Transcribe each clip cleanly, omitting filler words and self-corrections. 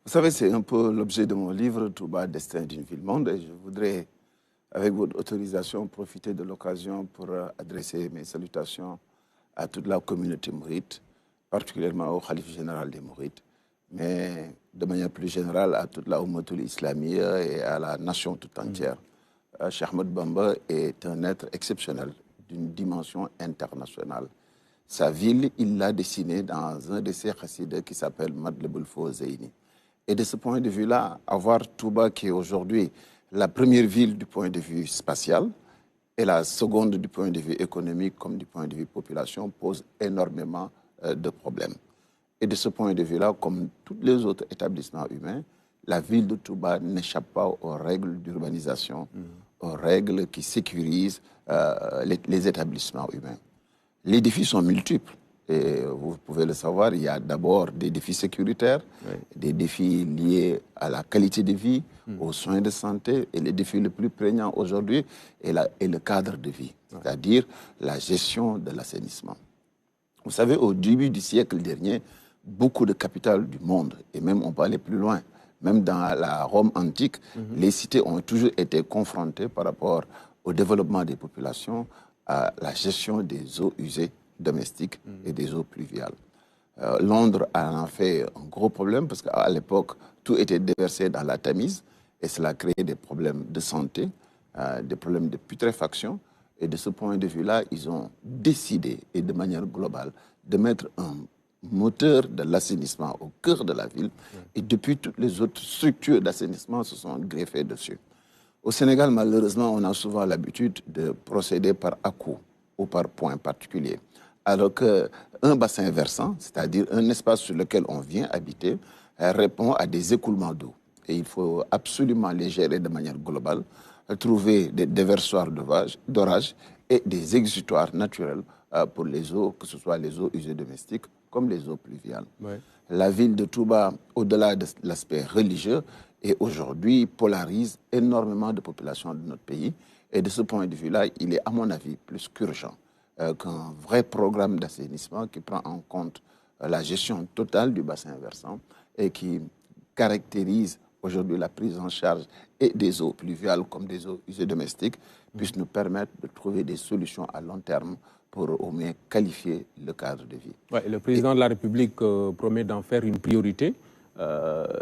Vous savez, c'est un peu l'objet de mon livre, Touba, Destin d'une ville-monde. Et je voudrais, avec votre autorisation, profiter de l'occasion pour adresser mes salutations à toute la communauté mouride, particulièrement au Khalife général des Mourides, mais de manière plus générale à toute la Ummatul Islamiyya et à la nation tout entière. Cheikh Ahmed Bamba est un être exceptionnel, d'une dimension internationale. Sa ville, il l'a dessinée dans un de ses chassides qui s'appelle Madleboul Fawzeyni. Et de ce point de vue-là, avoir Touba, qui est aujourd'hui la première ville du point de vue spatial et la seconde du point de vue économique comme du point de vue population, pose énormément de problèmes. Et de ce point de vue-là, comme tous les autres établissements humains, la ville de Touba n'échappe pas aux règles d'urbanisation, aux règles qui sécurisent les établissements humains. Les défis sont multiples. Et vous pouvez le savoir, il y a d'abord des défis sécuritaires, des défis liés à la qualité de vie, aux soins de santé, et le défi le plus prégnant aujourd'hui est le cadre de vie, c'est-à-dire la gestion de l'assainissement. Vous savez, au début du siècle dernier, beaucoup de capitales du monde, et même on peut aller plus loin, même dans la Rome antique, les cités ont toujours été confrontées par rapport au développement des populations à la gestion des eaux usées domestiques et des eaux pluviales. Londres en a fait un gros problème parce qu'à l'époque, tout était déversé dans la Tamise et cela créait des problèmes de santé, des problèmes de putréfaction. Et de ce point de vue-là, ils ont décidé, et de manière globale, de mettre un moteur de l'assainissement au cœur de la ville. Et depuis, toutes les autres structures d'assainissement se sont greffées dessus. Au Sénégal, malheureusement, on a souvent l'habitude de procéder par à-coup ou par point particulier. Alors qu'un bassin versant, c'est-à-dire un espace sur lequel on vient habiter, répond à des écoulements d'eau. Et il faut absolument les gérer de manière globale, trouver des déversoirs d'orage et des exutoires naturels pour les eaux, que ce soit les eaux usées domestiques comme les eaux pluviales. Ouais. La ville de Touba, au-delà de l'aspect religieux, et aujourd'hui polarise énormément de populations de notre pays. Et de ce point de vue-là, il est, à mon avis, plus qu'urgent qu'un vrai programme d'assainissement qui prend en compte la gestion totale du bassin versant et qui caractérise aujourd'hui la prise en charge et des eaux pluviales comme des eaux usées domestiques, puisse nous permettre de trouver des solutions à long terme pour au moins qualifier le cadre de vie. Ouais, le président de la République promet d'en faire une priorité.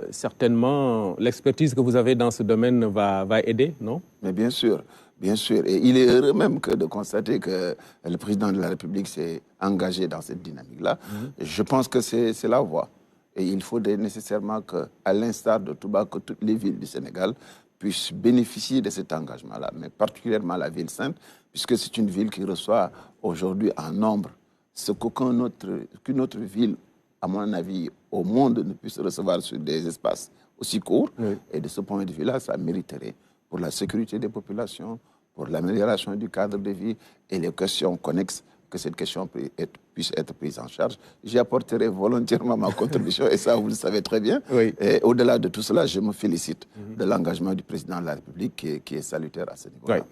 Certainement, l'expertise que vous avez dans ce domaine va aider, non? Mais bien sûr, bien sûr. Et il est heureux même de constater que le président de la République s'est engagé dans cette dynamique-là. Je pense que c'est la voie. Et il faudrait nécessairement qu'à l'instar de Touba, que toutes les villes du Sénégal puissent bénéficier de cet engagement-là, mais particulièrement la ville sainte, puisque c'est une ville qui reçoit aujourd'hui en nombre ce qu'une autre ville, à mon avis, au monde ne puisse recevoir sur des espaces aussi courts. Oui. Et de ce point de vue-là, ça mériterait, pour la sécurité des populations, pour l'amélioration du cadre de vie et les questions connexes, que cette question puisse être prise en charge. J'y apporterai volontairement ma contribution, et ça, vous le savez très bien. Oui. Et au-delà de tout cela, je me félicite de l'engagement du président de la République qui est salutaire à ce niveau-là. Oui.